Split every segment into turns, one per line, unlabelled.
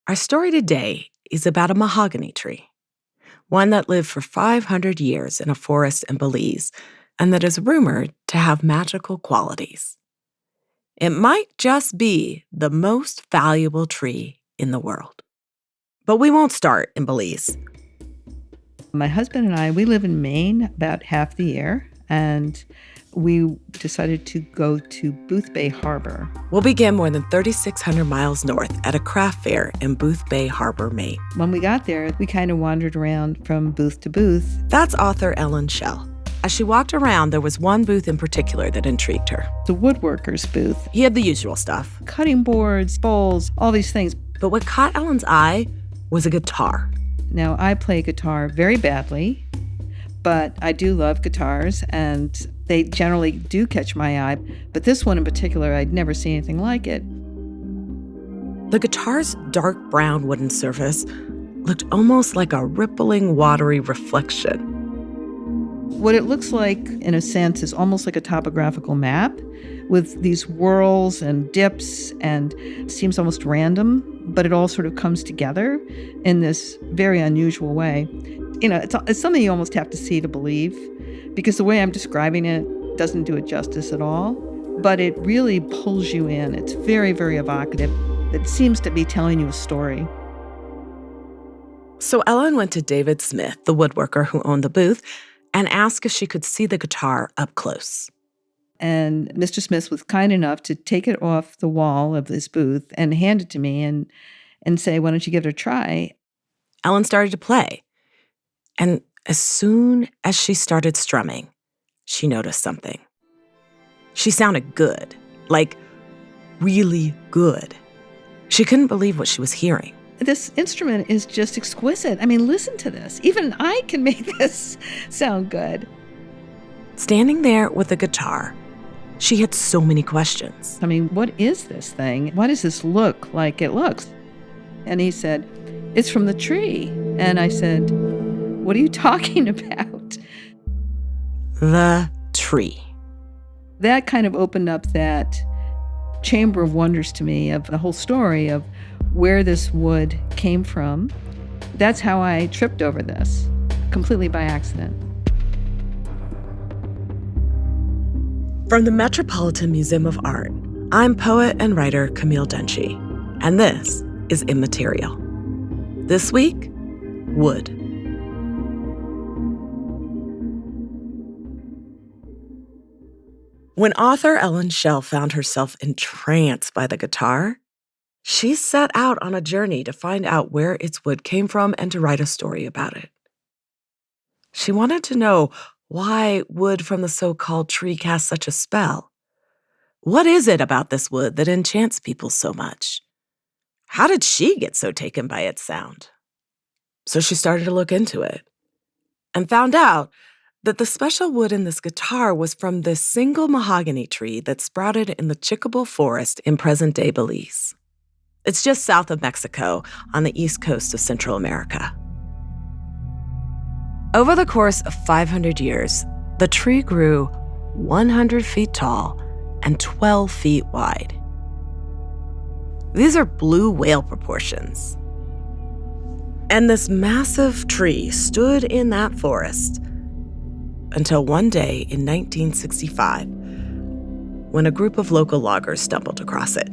Our story today is about a mahogany tree, one that lived for 500 years in a forest in Belize and that is rumored to have magical qualities. It might just be the most valuable tree in the world. But we won't start in Belize.
My husband and I, we live in Maine about half the year, and we decided to go to Booth Bay Harbor.
We'll begin more than 3,600 miles north at a craft fair in Booth Bay Harbor, Maine.
When we got there, we kind of wandered around from booth to booth.
That's author Ruppel Shell. As she walked around, there was one booth in particular that intrigued her.
The woodworker's booth.
He had the usual stuff.
Cutting boards, bowls, all these things.
But what caught Ellen's eye was a guitar.
Now, I play guitar very badly, but I do love guitars, and they generally do catch my eye. But this one in particular, I'd never seen anything like it.
The guitar's dark brown wooden surface looked almost like a rippling, watery reflection.
What it looks like, in a sense, is almost like a topographical map with these whirls and dips, and it seems almost random, but it all sort of comes together in this very unusual way. You know, it's something you almost have to see to believe, because the way I'm describing it doesn't do it justice at all, but it really pulls you in. It's very, very evocative. It seems to be telling you a story.
So Ellen went to David Smith, the woodworker who owned the booth, and asked if she could see the guitar up close.
And Mr. Smith was kind enough to take it off the wall of this booth and hand it to me and say, "Why don't you give it a try?"
Ellen started to play. And as soon as she started strumming, she noticed something. She sounded good, like really good. She couldn't believe what she was hearing.
This instrument is just exquisite. I mean, listen to this. Even I can make this sound good.
Standing there with the guitar, she had so many questions.
I mean, what is this thing? Why does this look like it looks? And he said, "It's from the tree." And I said, "What are you talking about?"
The tree.
That kind of opened up that chamber of wonders to me of the whole story of where this wood came from. That's how I tripped over this, completely by accident.
From the Metropolitan Museum of Art, I'm poet and writer Camille Dungy, and this is Immaterial. This week, wood. When author Ruppel Shell found herself entranced by the guitar, she set out on a journey to find out where its wood came from and to write a story about it. She wanted to know why wood from the so-called tree casts such a spell. What is it about this wood that enchants people so much? How did she get so taken by its sound? So she started to look into it and found out that the special wood in this guitar was from this single mahogany tree that sprouted in the Chickable Forest in present-day Belize. It's just south of Mexico on the east coast of Central America. Over the course of 500 years, the tree grew 100 feet tall and 12 feet wide. These are blue whale proportions. And this massive tree stood in that forest until one day in 1965, when a group of local loggers stumbled across it.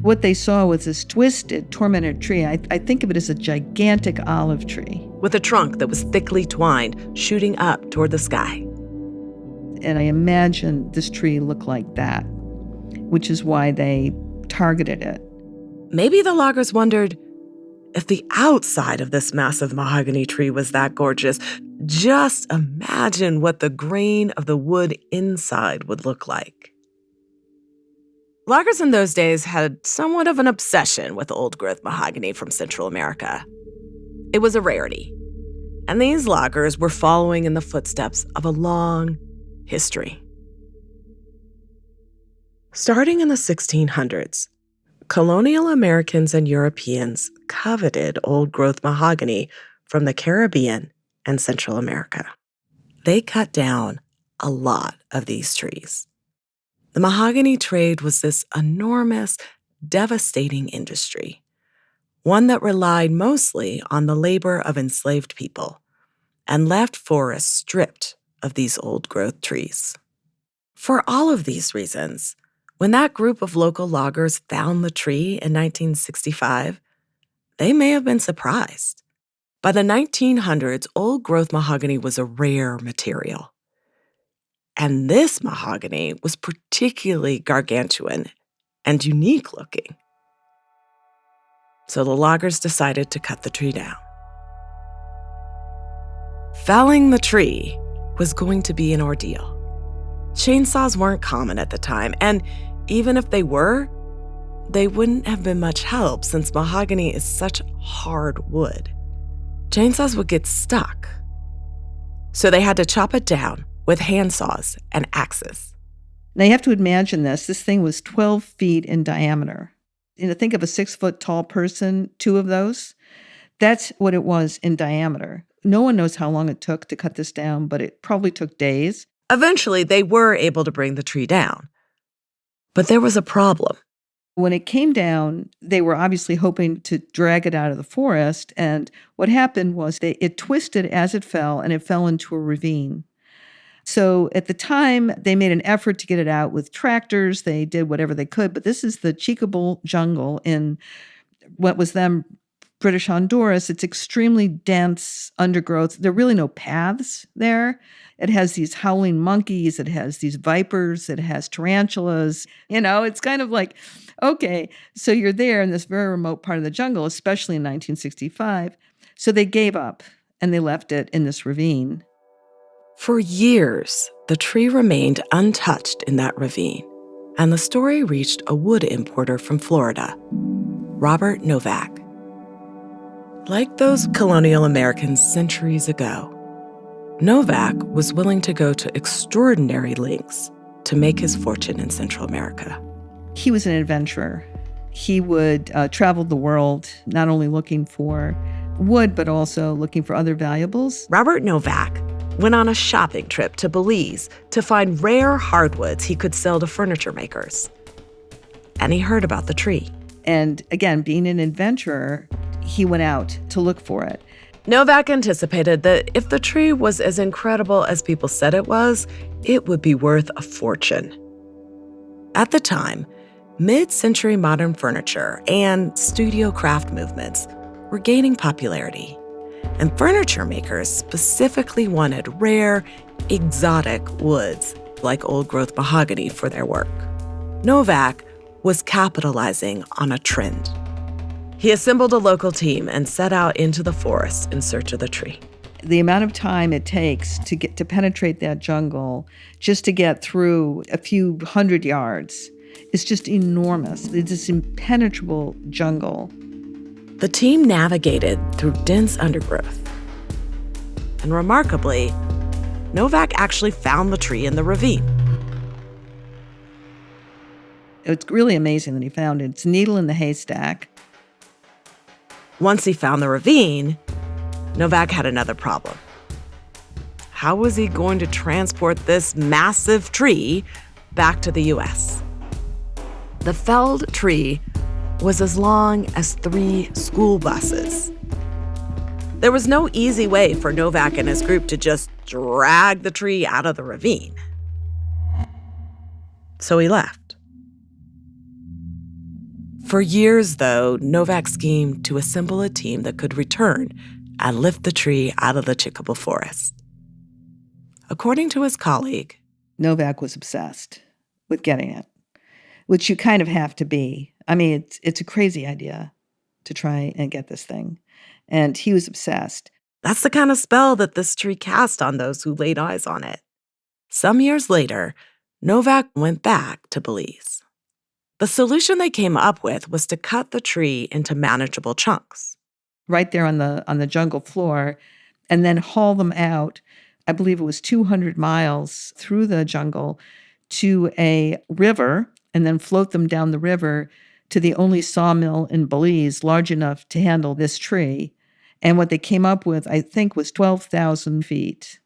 What they saw was this twisted, tormented tree. I think of it as a gigantic olive tree.
With a trunk that was thickly twined, shooting up toward the sky.
And I imagine this tree looked like that, which is why they targeted it.
Maybe the loggers wondered, if the outside of this massive mahogany tree was that gorgeous, just imagine what the grain of the wood inside would look like. Loggers in those days had somewhat of an obsession with old-growth mahogany from Central America. It was a rarity, and these loggers were following in the footsteps of a long history. Starting in the 1600s, colonial Americans and Europeans coveted old-growth mahogany from the Caribbean and Central America. They cut down a lot of these trees. The mahogany trade was this enormous, devastating industry. one that relied mostly on the labor of enslaved people and left forests stripped of these old-growth trees. For all of these reasons, when that group of local loggers found the tree in 1965, they may have been surprised. By the 1900s, old-growth mahogany was a rare material. And this mahogany was particularly gargantuan and unique-looking. So the loggers decided to cut the tree down. Felling the tree was going to be an ordeal. Chainsaws weren't common at the time, and even if they were, they wouldn't have been much help since mahogany is such hard wood. Chainsaws would get stuck. So they had to chop it down with handsaws and axes.
Now you have to imagine this. This thing was 12 feet in diameter. Think of a 6-foot tall person, 2 of those. That's what it was in diameter. No one knows how long it took to cut this down, but it probably took days.
Eventually, they were able to bring the tree down. But there was a problem.
When it came down, they were obviously hoping to drag it out of the forest, and what happened was it twisted as it fell, and it fell into a ravine. So at the time, they made an effort to get it out with tractors. They did whatever they could, but this is the Chicable jungle in what was then British Honduras. It's extremely dense undergrowth. There are really no paths there. It has these howling monkeys. It has these vipers. It has tarantulas. It's kind of like, okay, so you're there in this very remote part of the jungle, especially in 1965. So they gave up and they left it in this ravine.
For years, the tree remained untouched in that ravine, and the story reached a wood importer from Florida, Robert Novak. Like those colonial Americans centuries ago, Novak was willing to go to extraordinary lengths to make his fortune in Central America.
He was an adventurer. He would travel the world, not only looking for wood, but also looking for other valuables.
Robert Novak went on a shopping trip to Belize to find rare hardwoods he could sell to furniture makers. And he heard about the tree.
And again, being an adventurer, he went out to look for it.
Novak anticipated that if the tree was as incredible as people said it would be worth a fortune. At the time, mid-century modern furniture and studio craft movements were gaining popularity, and furniture makers specifically wanted rare, exotic woods like old-growth mahogany for their work. Novak was capitalizing on a trend. He assembled a local team and set out into the forest in search of the tree.
The amount of time it takes to penetrate that jungle, just to get through a few hundred yards, is just enormous. It's this impenetrable jungle.
The team navigated through dense undergrowth. And remarkably, Novak actually found the tree in the ravine.
It's really amazing that he found it. It's a needle in the haystack.
Once he found the ravine, Novak had another problem. How was he going to transport this massive tree back to the U.S.? The felled tree was as long as 3 school buses. There was no easy way for Novak and his group to just drag the tree out of the ravine. So he left. For years, though, Novak schemed to assemble a team that could return and lift the tree out of the Chicable forest. According to his colleague,
Novak was obsessed with getting it, which you kind of have to be. I mean, it's a crazy idea to try and get this thing. And he was obsessed.
That's the kind of spell that this tree cast on those who laid eyes on it. Some years later, Novak went back to Belize. The solution they came up with was to cut the tree into manageable chunks.
Right there on the jungle floor, and then haul them out, I believe it was 200 miles through the jungle to a river, and then float them down the river to the only sawmill in Belize large enough to handle this tree. And what they came up with, I think, was 12,000 feet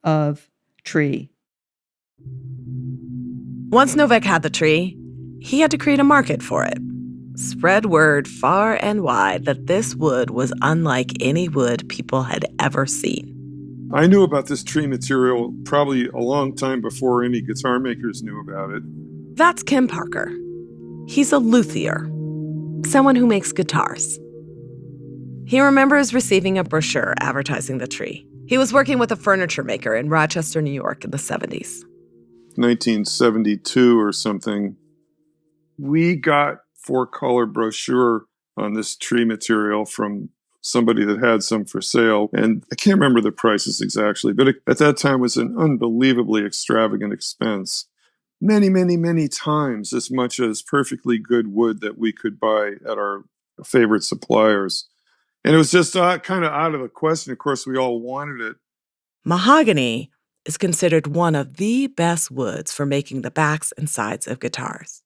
of tree.
Once Novak had the tree, he had to create a market for it. spread word far and wide that this wood was unlike any wood people had ever seen.
I knew about this tree material probably a long time before any guitar makers knew about it.
That's Ken Parker. He's a luthier, someone who makes guitars. He remembers receiving a brochure advertising the tree. He was working with a furniture maker in Rochester, New York in the 70s.
1972 or something. We got 4-color brochure on this tree material from somebody that had some for sale. And I can't remember the prices exactly, but at that time it was an unbelievably extravagant expense. Many, many, many times as much as perfectly good wood that we could buy at our favorite suppliers. And it was just kind of out of the question. Of course, we all wanted it.
Mahogany is considered one of the best woods for making the backs and sides of guitars.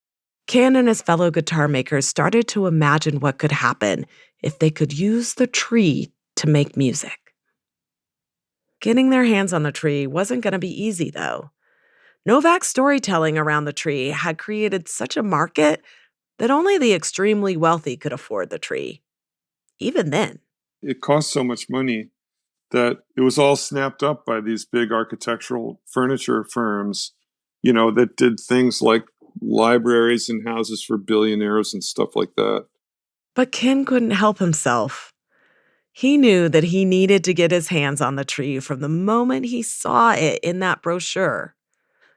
Ken and his fellow guitar makers started to imagine what could happen if they could use the tree to make music. Getting their hands on the tree wasn't going to be easy, though. Novak's storytelling around the tree had created such a market that only the extremely wealthy could afford the tree. Even then.
It cost so much money that it was all snapped up by these big architectural furniture firms, that did things like libraries and houses for billionaires and stuff like that.
But Ken couldn't help himself. He knew that he needed to get his hands on the tree from the moment he saw it in that brochure.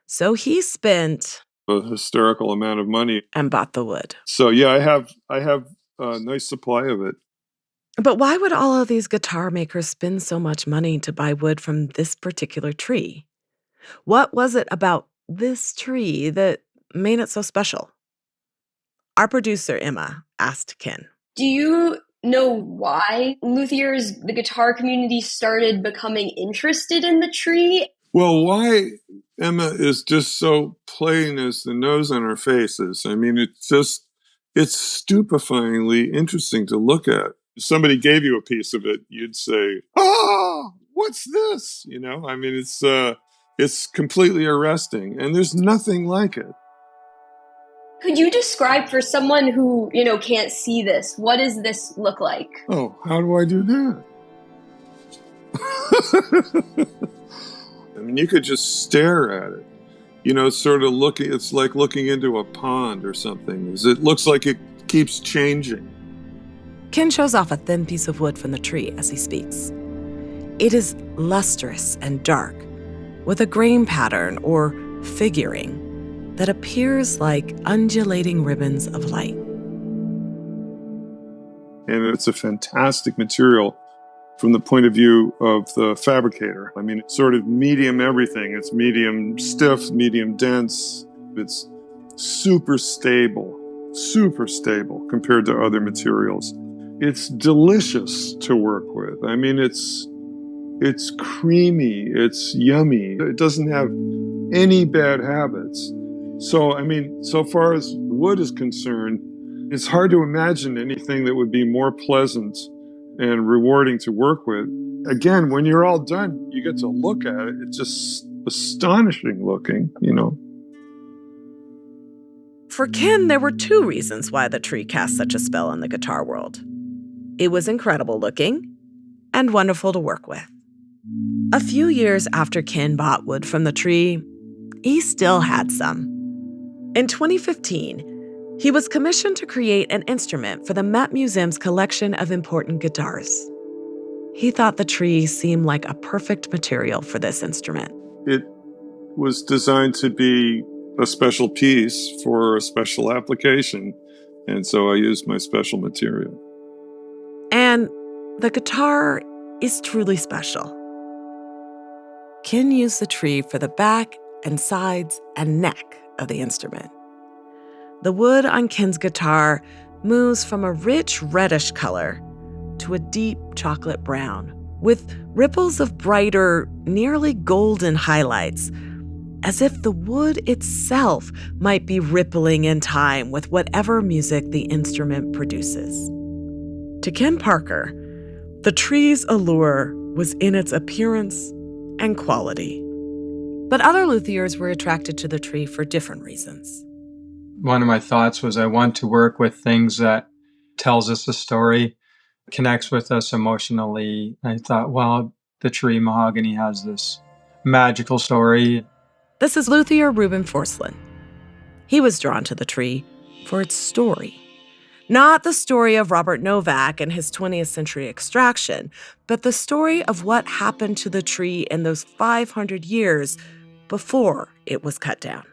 So he spent
a hysterical amount of money
and bought the wood.
So yeah, I have a nice supply of it.
But why would all of these guitar makers spend so much money to buy wood from this particular tree? What was it about this tree that made it so special? Our producer, Emma, asked Ken.
Do you know why luthiers, the guitar community, started becoming interested in the tree?
Well, why Emma is just so plain as the nose on her faces. I mean, it's stupefyingly interesting to look at. If somebody gave you a piece of it, you'd say, what's this? I mean, it's completely arresting, and there's nothing like it.
Could you describe for someone who, can't see this, what does this look like?
Oh, how do I do that? I mean, you could just stare at it. It's like looking into a pond or something. It looks like it keeps changing.
Ken shows off a thin piece of wood from the tree as he speaks. It is lustrous and dark, with a grain pattern or figuring that appears like undulating ribbons of light.
And it's a fantastic material from the point of view of the fabricator. I mean, it's sort of medium everything. It's medium stiff, medium dense. It's super stable compared to other materials. It's delicious to work with. I mean, it's creamy, it's yummy. It doesn't have any bad habits. So, I mean, so far as wood is concerned, it's hard to imagine anything that would be more pleasant and rewarding to work with. Again, when you're all done, you get to look at it. It's just astonishing looking,
For Ken, there were two reasons why the tree cast such a spell on the guitar world. It was incredible looking and wonderful to work with. A few years after Ken bought wood from the tree, he still had some. In 2015, he was commissioned to create an instrument for the Met Museum's collection of important guitars. He thought the tree seemed like a perfect material for this instrument.
It was designed to be a special piece for a special application, and so I used my special material.
And the guitar is truly special. Ken used the tree for the back and sides and neck of the instrument. The wood on Ken's guitar moves from a rich reddish color to a deep chocolate brown, with ripples of brighter, nearly golden highlights, as if the wood itself might be rippling in time with whatever music the instrument produces. To Ken Parker, the tree's allure was in its appearance and quality. But other luthiers were attracted to the tree for different reasons.
One of my thoughts was I want to work with things that tells us a story, connects with us emotionally. I thought, well, the tree mahogany has this magical story.
This is luthier Reuben Forsland. He was drawn to the tree for its story. Not the story of Robert Novak and his 20th century extraction, but the story of what happened to the tree in those 500 years before it was cut down.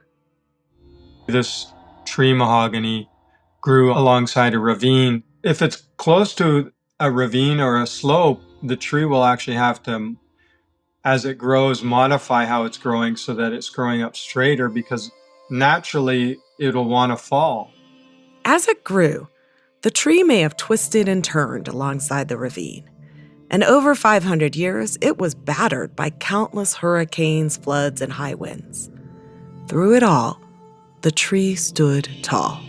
This tree mahogany grew alongside a ravine. If it's close to a ravine or a slope, the tree will actually have to, as it grows, modify how it's growing so that it's growing up straighter, because naturally it'll want to fall.
As it grew, the tree may have twisted and turned alongside the ravine. And over 500 years, it was battered by countless hurricanes, floods, and high winds. Through it all, the tree stood tall.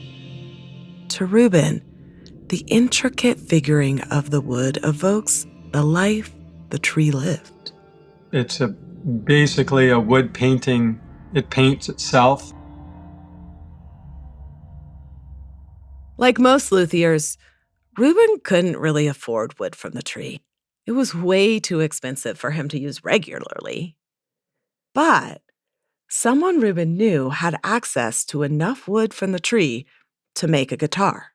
To Reuben, the intricate figuring of the wood evokes the life the tree lived.
It's basically a wood painting. It paints itself.
Like most luthiers, Reuben couldn't really afford wood from the tree. It was way too expensive for him to use regularly. But someone Reuben knew had access to enough wood from the tree to make a guitar.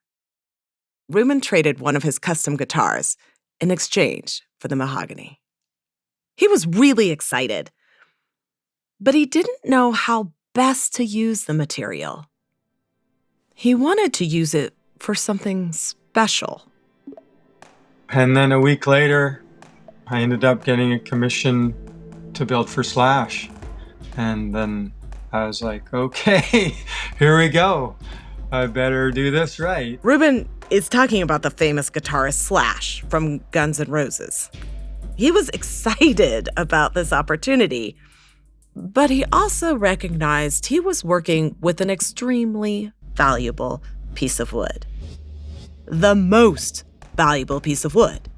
Reuben traded one of his custom guitars in exchange for the mahogany. He was really excited, but he didn't know how best to use the material. He wanted to use it for something special.
And then a week later, I ended up getting a commission to build for Slash. And then I was like, okay, here we go. I better do this right.
Reuben is talking about the famous guitarist Slash from Guns N' Roses. He was excited about this opportunity, but he also recognized he was working with an extremely valuable piece of wood. The most valuable piece of wood.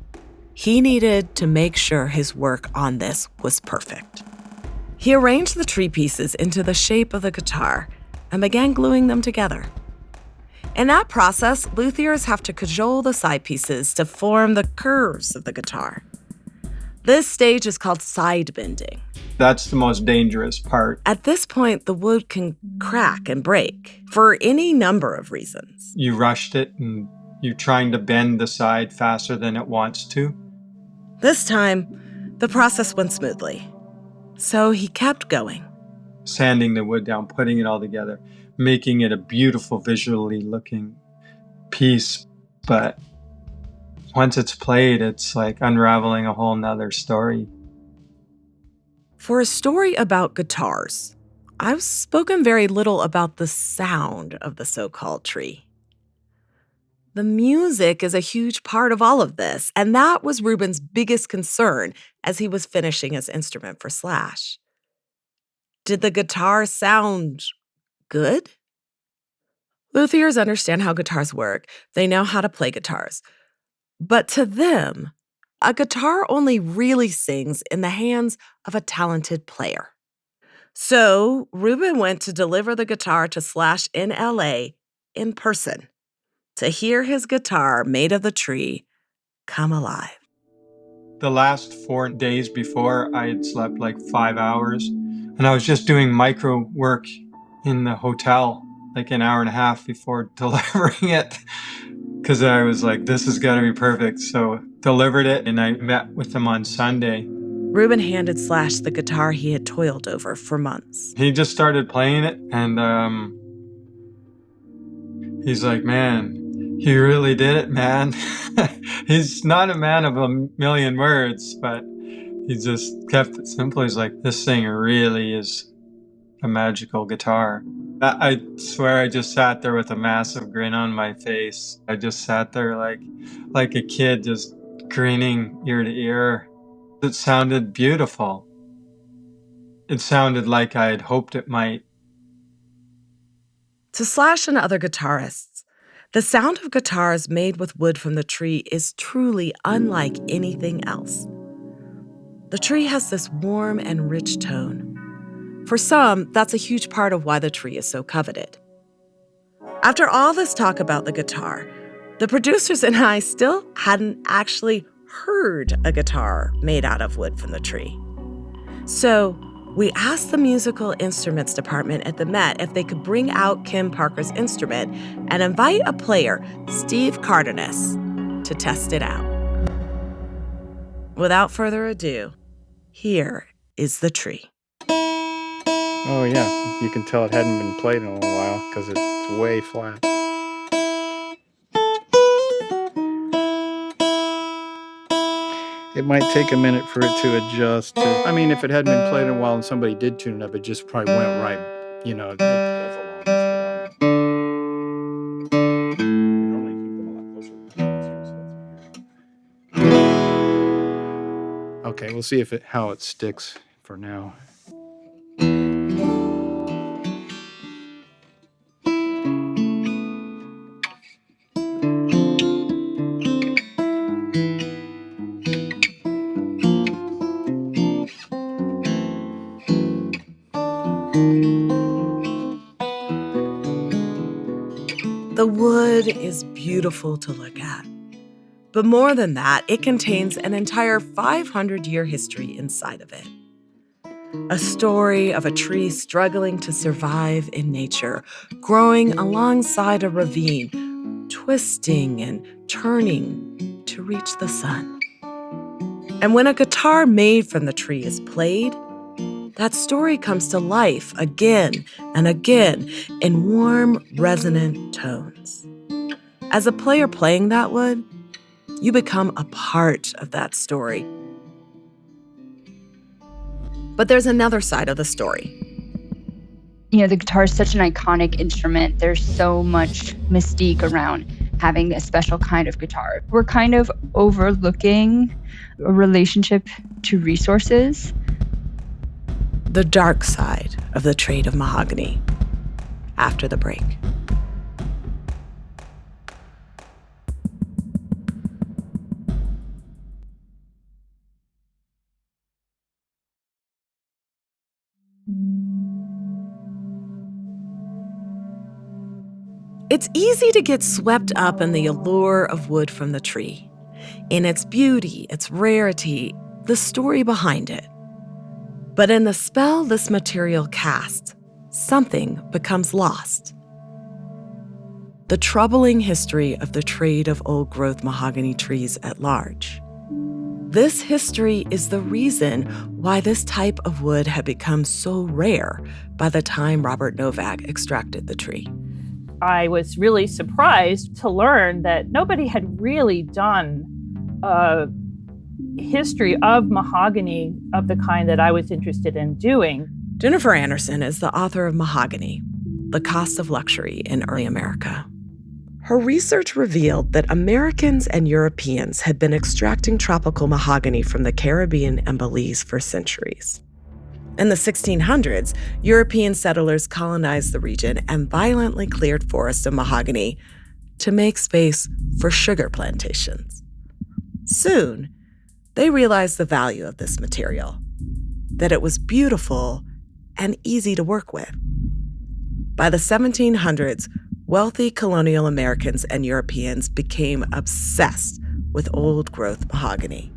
He needed to make sure his work on this was perfect. He arranged the tree pieces into the shape of the guitar and began gluing them together. In that process, luthiers have to cajole the side pieces to form the curves of the guitar. This stage is called side bending.
That's the most dangerous part.
At this point, the wood can crack and break for any number of reasons.
You rushed it and you're trying to bend the side faster than it wants to.
This time, the process went smoothly. So he kept going.
Sanding the wood down, putting it all together, making it a beautiful, visually looking piece. But once it's played, it's like unraveling a whole nother story.
For a story about guitars, I've spoken very little about the sound of the so-called tree. The music is a huge part of all of this, and that was Reuben's biggest concern as he was finishing his instrument for Slash. Did the guitar sound good? Luthiers understand how guitars work. They know how to play guitars. But to them, a guitar only really sings in the hands of a talented player. So Reuben went to deliver the guitar to Slash in LA in person to hear his guitar made of the tree come alive.
The last 4 days before, I had slept like 5 hours, and I was just doing micro work in the hotel, like an hour and a half before delivering it, because I was like, this is going to be perfect. So delivered it, and I met with him on Sunday.
Reuben handed Slash the guitar he had toiled over for months.
He just started playing it, and he's like, man, you really did it, man. He's not a man of a million words, but he just kept it simple. He's like, this thing really is a magical guitar. I swear I just sat there with a massive grin on my face. I just sat there like a kid, just grinning ear to ear. It sounded beautiful. It sounded like I had hoped it might.
To Slash and other guitarists, the sound of guitars made with wood from the tree is truly unlike anything else. The tree has this warm and rich tone. For some, that's a huge part of why the tree is so coveted. After all this talk about the guitar, the producers and I still hadn't actually heard a guitar made out of wood from the tree. So we asked the musical instruments department at the Met if they could bring out Kim Parker's instrument and invite a player, Steve Cardenas, to test it out. Without further ado, here is the tree.
Oh yeah, you can tell it hadn't been played in a little while because it's way flat. It might take a minute for it to adjust. I mean, if it hadn't been played in a while and somebody did tune it up, it just probably went right, you know. That's a long list. Normally keep them a lot closer. Okay, we'll see how it sticks for now.
The wood is beautiful to look at. But more than that, it contains an entire 500-year history inside of it. A story of a tree struggling to survive in nature, growing alongside a ravine, twisting and turning to reach the sun. And when a guitar made from the tree is played, that story comes to life again and again in warm, resonant tones. As a player playing that wood, you become a part of that story. But there's another side of the story.
You know, the guitar is such an iconic instrument. There's so much mystique around having a special kind of guitar. We're kind of overlooking a relationship to resources.
The dark side of the trade of mahogany. After the break. It's easy to get swept up in the allure of wood from the tree, in its beauty, its rarity, the story behind it. But in the spell this material casts, something becomes lost. The troubling history of the trade of old-growth mahogany trees at large. This history is the reason why this type of wood had become so rare by the time Robert Novak extracted the tree.
I was really surprised to learn that nobody had really done a history of mahogany of the kind that I was interested in doing.
Jennifer Anderson is the author of Mahogany, The Cost of Luxury in Early America. Her research revealed that Americans and Europeans had been extracting tropical mahogany from the Caribbean and Belize for centuries. In the 1600s, European settlers colonized the region and violently cleared forests of mahogany to make space for sugar plantations. Soon, they realized the value of this material, that it was beautiful and easy to work with. By the 1700s, wealthy colonial Americans and Europeans became obsessed with old-growth mahogany.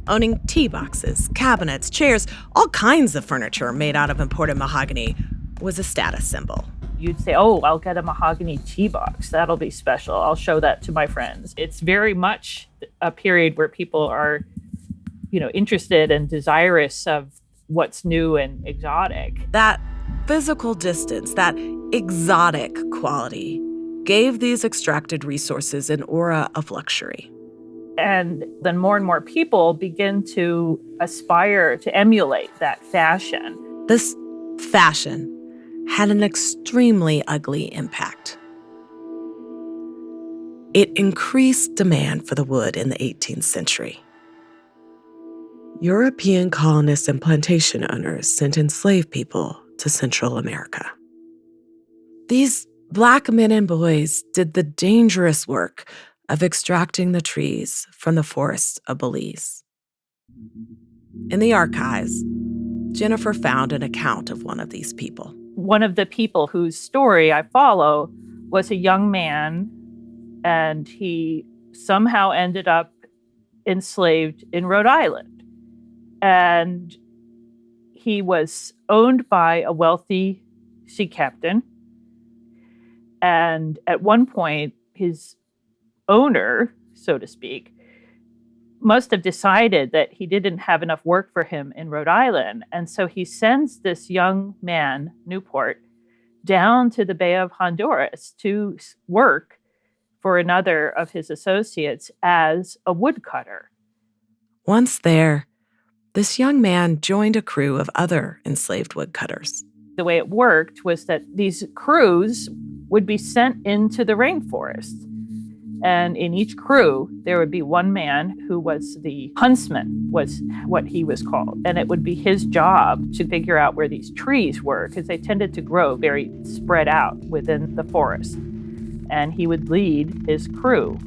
Owning tea boxes, cabinets, chairs, all kinds of furniture made out of imported mahogany was a status symbol.
You'd say, oh, I'll get a mahogany tea box. That'll be special. I'll show that to my friends. It's very much a period where people are, interested and desirous of what's new and exotic.
That physical distance, that exotic quality, gave these extracted resources an aura of luxury.
And then more and more people begin to aspire to emulate that fashion.
This fashion had an extremely ugly impact. It increased demand for the wood in the 18th century. European colonists and plantation owners sent enslaved people to Central America. These Black men and boys did the dangerous work of extracting the trees from the forests of Belize. In the archives, Jennifer found an account of one of these people.
One of the people whose story I follow was a young man, and he somehow ended up enslaved in Rhode Island. And he was owned by a wealthy sea captain. And at one point, his owner, so to speak, must have decided that he didn't have enough work for him in Rhode Island. And so he sends this young man, Newport, down to the Bay of Honduras to work for another of his associates as a woodcutter.
Once there, this young man joined a crew of other enslaved woodcutters.
The way it worked was that these crews would be sent into the rainforest. And in each crew, there would be one man who was the huntsman, was what he was called. And it would be his job to figure out where these trees were, because they tended to grow very spread out within the forest. And he would lead his crew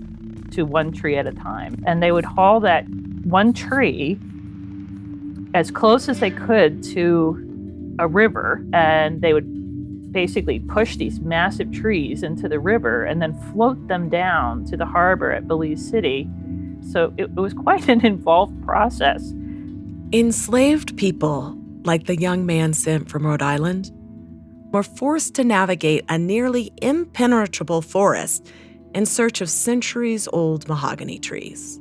to one tree at a time. And they would haul that one tree as close as they could to a river, and they would basically push these massive trees into the river and then float them down to the harbor at Belize City. So it was quite an involved process.
Enslaved people, like the young man sent from Rhode Island, were forced to navigate a nearly impenetrable forest in search of centuries-old mahogany trees.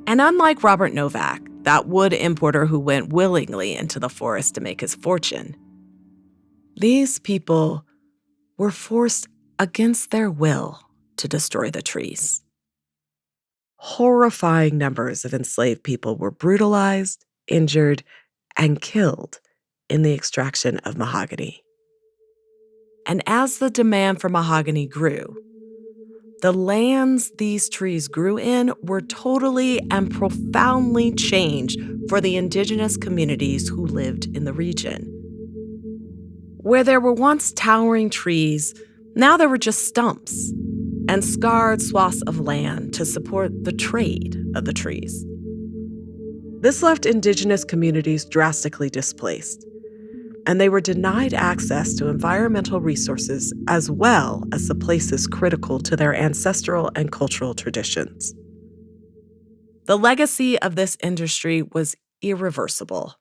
And unlike Robert Novak, that wood importer who went willingly into the forest to make his fortune, these people were forced against their will to destroy the trees. Horrifying numbers of enslaved people were brutalized, injured, and killed in the extraction of mahogany. And as the demand for mahogany grew, the lands these trees grew in were totally and profoundly changed for the indigenous communities who lived in the region. Where there were once towering trees, now there were just stumps and scarred swaths of land to support the trade of the trees. This left indigenous communities drastically displaced, and they were denied access to environmental resources as well as the places critical to their ancestral and cultural traditions. The legacy of this industry was irreversible.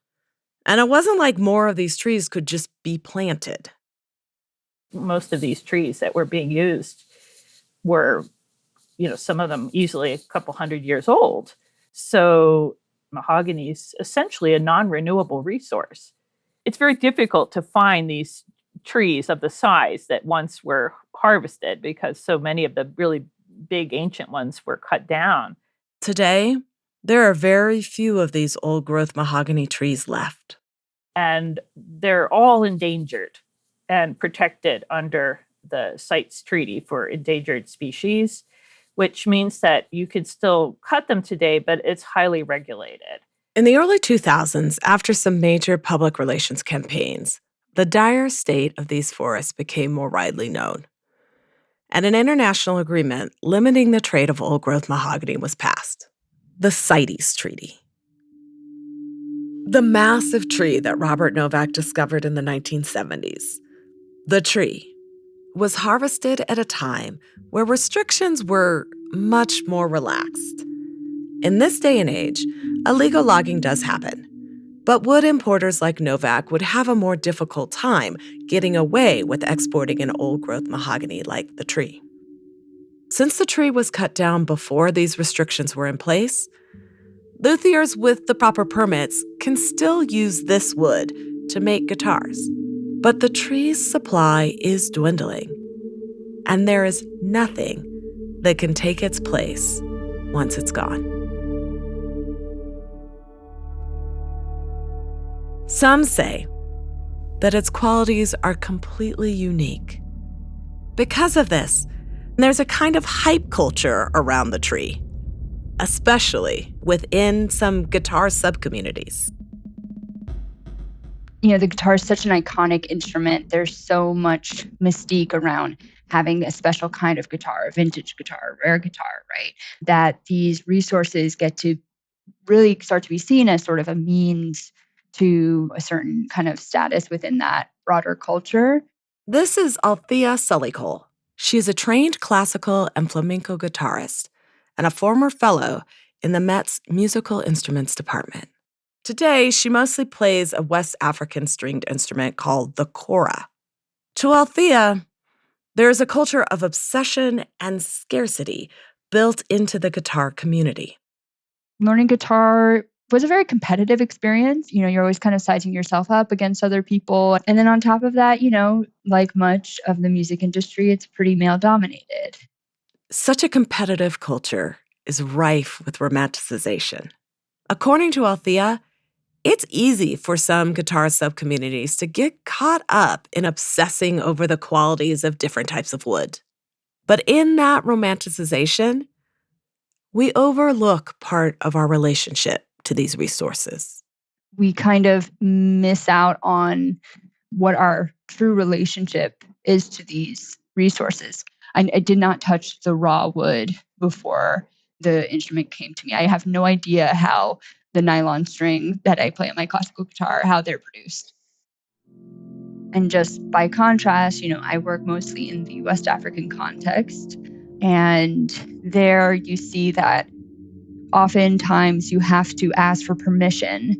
And it wasn't like more of these trees could just be planted.
Most of these trees that were being used were, some of them easily a couple hundred years old. So mahogany is essentially a non-renewable resource. It's very difficult to find these trees of the size that once were harvested because so many of the really big ancient ones were cut down.
Today, there are very few of these old-growth mahogany trees left.
And they're all endangered and protected under the CITES Treaty for Endangered Species, which means that you could still cut them today, but it's highly regulated.
In the early 2000s, after some major public relations campaigns, the dire state of these forests became more widely known. And an international agreement limiting the trade of old-growth mahogany was passed. The CITES Treaty. The massive tree that Robert Novak discovered in the 1970s, the tree, was harvested at a time where restrictions were much more relaxed. In this day and age, illegal logging does happen, but wood importers like Novak would have a more difficult time getting away with exporting an old-growth mahogany like the tree. Since the tree was cut down before these restrictions were in place, luthiers with the proper permits can still use this wood to make guitars. But the tree's supply is dwindling, and there is nothing that can take its place once it's gone. Some say that its qualities are completely unique. Because of this, there's a kind of hype culture around the tree, especially within some guitar subcommunities.
The guitar is such an iconic instrument. There's so much mystique around having a special kind of guitar, a vintage guitar, a rare guitar, right? That these resources get to really start to be seen as sort of a means to a certain kind of status within that broader culture.
This is Althea SullyCole. She is a trained classical and flamenco guitarist and a former fellow in the Met's musical instruments department. Today, she mostly plays a West African stringed instrument called the kora. To Althea, there is a culture of obsession and scarcity built into the guitar community.
Learning guitar was a very competitive experience. You're always kind of sizing yourself up against other people. And then on top of that, like much of the music industry, it's pretty male dominated.
Such a competitive culture is rife with romanticization. According to Althea, it's easy for some guitar subcommunities to get caught up in obsessing over the qualities of different types of wood. But in that romanticization, we overlook part of our relationship to these resources.
We kind of miss out on what our true relationship is to these resources. I did not touch the raw wood before the instrument came to me. I have no idea how the nylon string that I play on my classical guitar, how they're produced. And just by contrast, I work mostly in the West African context. And there you see that oftentimes you have to ask for permission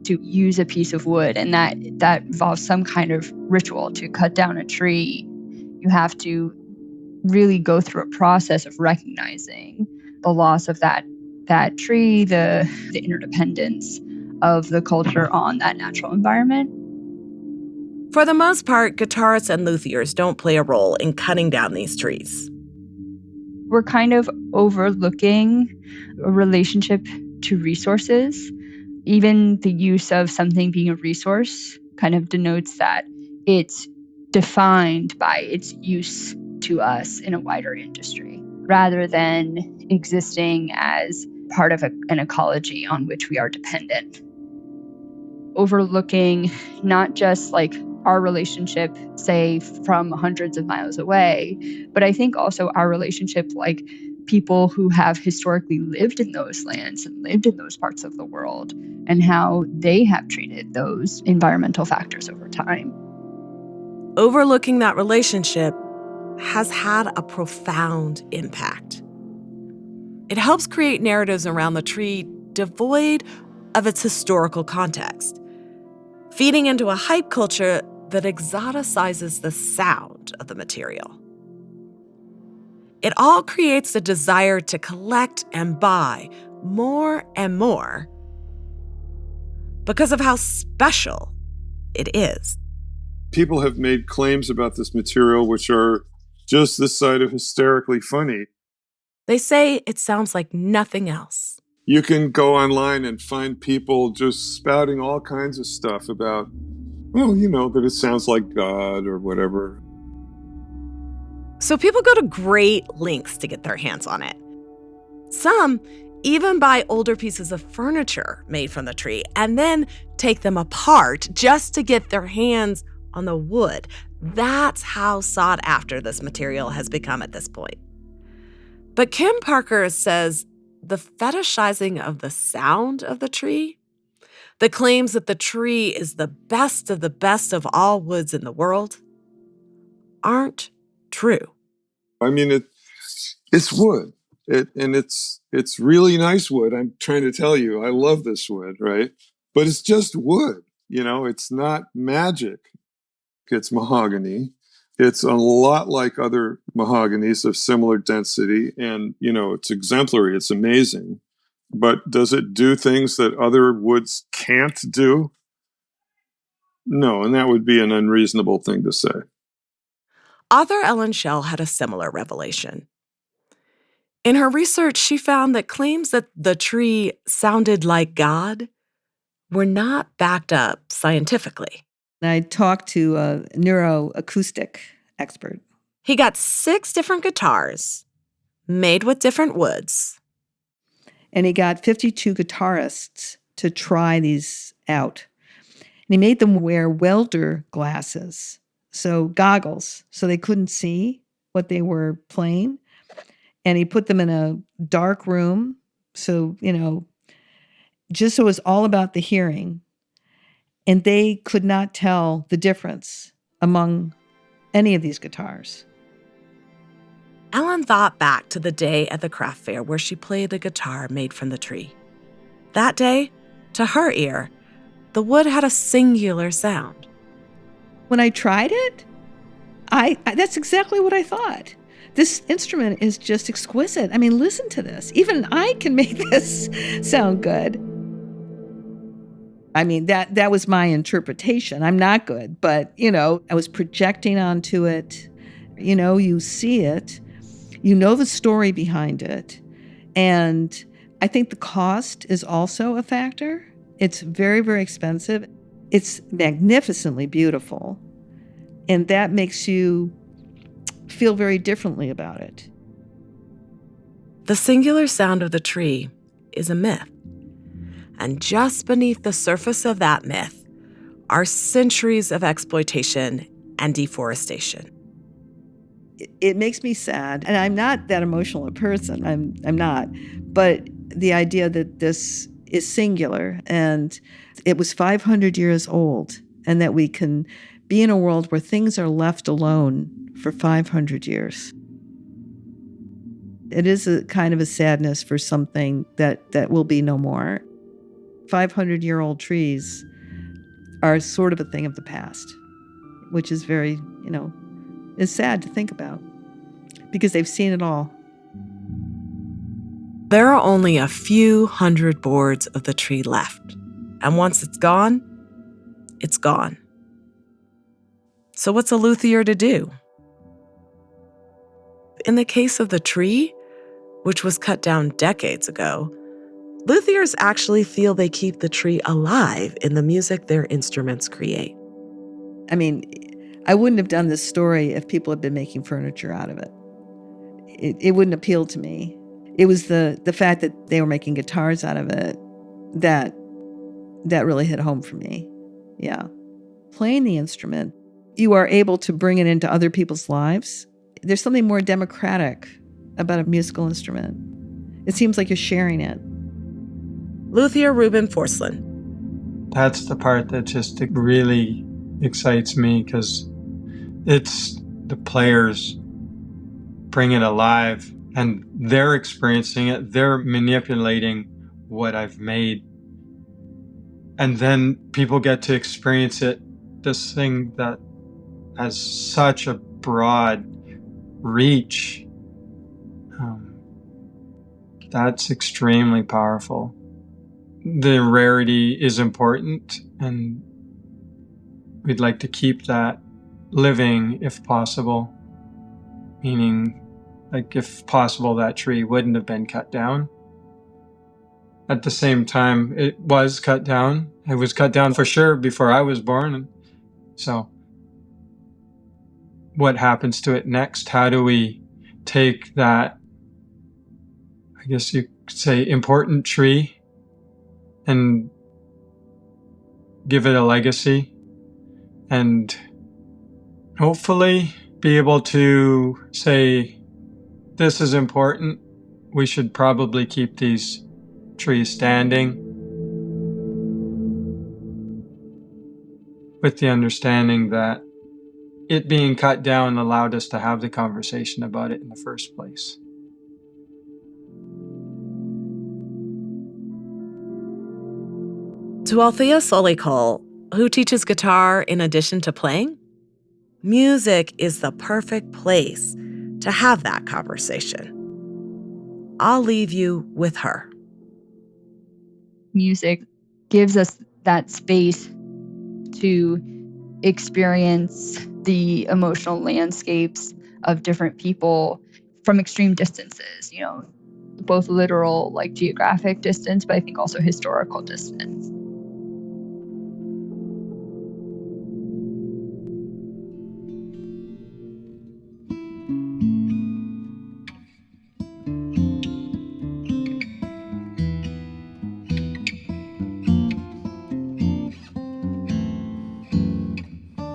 to use a piece of wood. And that involves some kind of ritual. To cut down a tree, you have to really go through a process of recognizing the loss of that tree, the interdependence of the culture on that natural environment.
For the most part, guitarists and luthiers don't play a role in cutting down these trees.
We're kind of overlooking a relationship to resources. Even the use of something being a resource kind of denotes that it's defined by its use to us in a wider industry, rather than existing as part of an ecology on which we are dependent. Overlooking not just like our relationship, say, from hundreds of miles away, but I think also our relationship like people who have historically lived in those lands and lived in those parts of the world, and how they have treated those environmental factors over time.
Overlooking that relationship has had a profound impact. It helps create narratives around the tree devoid of its historical context, feeding into a hype culture that exoticizes the sound of the material. It all creates a desire to collect and buy more and more because of how special it is.
People have made claims about this material which are just this side of hysterically funny.
They say it sounds like nothing else.
You can go online and find people just spouting all kinds of stuff about, that it sounds like God or whatever.
So people go to great lengths to get their hands on it. Some even buy older pieces of furniture made from the tree and then take them apart just to get their hands on the wood. That's how sought after this material has become at this point. But Kim Parker says the fetishizing of the sound of the tree, the claims that the tree is the best of all woods in the world, aren't true.
I mean, it's wood, and it's really nice wood. I'm trying to tell you, I love this wood, right? But it's just wood, it's not magic. It's mahogany. It's a lot like other mahoganies of similar density, and, it's exemplary. It's amazing. But does it do things that other woods can't do? No, and that would be an unreasonable thing to say.
Author Ellen Shell had a similar revelation. In her research, she found that claims that the tree sounded like God were not backed up scientifically.
I talked to a neuroacoustic expert.
He got 6 different guitars made with different woods.
And he got 52 guitarists to try these out. And he made them wear welder glasses, so goggles, so they couldn't see what they were playing. And he put them in a dark room, so, just so it was all about the hearing. And they could not tell the difference among any of these guitars.
Ellen thought back to the day at the craft fair where she played the guitar made from the tree. That day, to her ear, the wood had a singular sound.
When I tried it, that's exactly what I thought. This instrument is just exquisite. I mean, listen to this. Even I can make this sound good. I mean, that was my interpretation. I'm not good, but, I was projecting onto it. You see it. You know the story behind it. And I think the cost is also a factor. It's very, very expensive. It's magnificently beautiful. And that makes you feel very differently about it.
The singular sound of the tree is a myth. And just beneath the surface of that myth are centuries of exploitation and deforestation.
It makes me sad, and I'm not that emotional a person. I'm not. But the idea that this is singular and it was 500 years old, and that we can be in a world where things are left alone for 500 years. It is a kind of a sadness for something that will be no more. 500-year-old trees are sort of a thing of the past, which is very, is sad to think about because they've seen it all.
There are only a few hundred boards of the tree left, and once it's gone, it's gone. So what's a luthier to do? In the case of the tree, which was cut down decades ago, luthiers actually feel they keep the tree alive in the music their instruments create.
I mean, I wouldn't have done this story if people had been making furniture out of it. It wouldn't appeal to me. It was the fact that they were making guitars out of it that really hit home for me. Yeah. Playing the instrument, you are able to bring it into other people's lives. There's something more democratic about a musical instrument. It seems like you're sharing it.
Luthier Reuben Forsland.
That's the part that just really excites me because it's the players bring it alive and they're experiencing it. They're manipulating what I've made. And then people get to experience it, this thing that has such a broad reach. That's extremely powerful. The rarity is important, and we'd like to keep that living if possible. Meaning, like, if possible, that tree wouldn't have been cut down. At the same time, it was cut down. It was cut down for sure before I was born. So what happens to it next? How do we take that, I guess you could say, important tree and give it a legacy and hopefully be able to say, this is important. We should probably keep these trees standing, with the understanding that it being cut down allowed us to have the conversation about it in the first place.
To Althea SullyCole, who teaches guitar in addition to playing, music is the perfect place to have that conversation. I'll leave you with her.
Music gives us that space to experience the emotional landscapes of different people from extreme distances, both literal, like geographic distance, but I think also historical distance.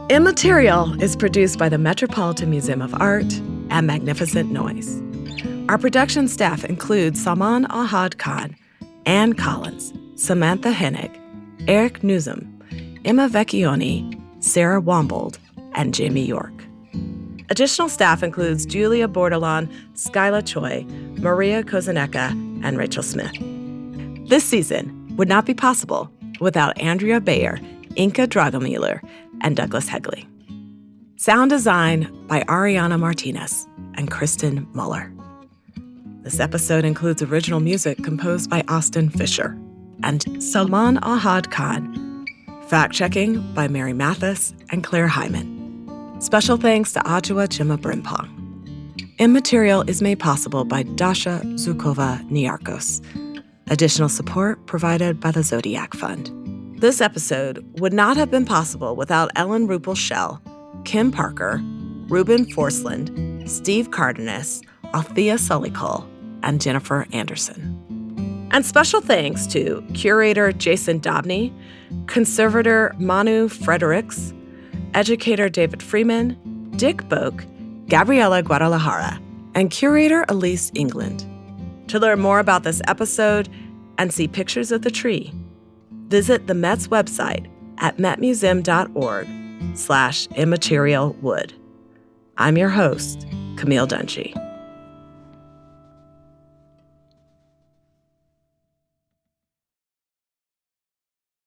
Immaterial is produced by the Metropolitan Museum of Art and Magnificent Noise. Our production staff includes Salman Ahad Khan, Ann Collins, Samantha Hennig, Eric Newsom, Emma Vecchioni, Sarah Wombold, and Jamie York. Additional staff includes Julia Bordelon, Skyla Choi, Maria Kozeneka, and Rachel Smith. This season would not be possible without Andrea Bayer, Inka Dragomüller, and Douglas Hegley. Sound design by Ariana Martinez and Kristen Muller. This episode includes original music composed by Austin Fisher and Salman Ahad Khan. Fact-checking by Mary Mathis and Claire Hyman. Special thanks to Ajwa Chima Brimpong. Immaterial is made possible by Dasha Zukova Niarkos. Additional support provided by the Zodiac Fund. This episode would not have been possible without Ellen Ruppel Shell, Kim Parker, Reuben Forsland, Steve Cardenas, Althea SullyCole, and Jennifer Anderson. And special thanks to curator Jason Dobney, conservator Manu Fredericks, educator David Freeman, Dick Boak, Gabriela Guadalajara, and curator Elise England. To learn more about this episode and see pictures of the tree, visit the Met's website at metmuseum.org/immaterialwood. I'm your host, Camille Dungy.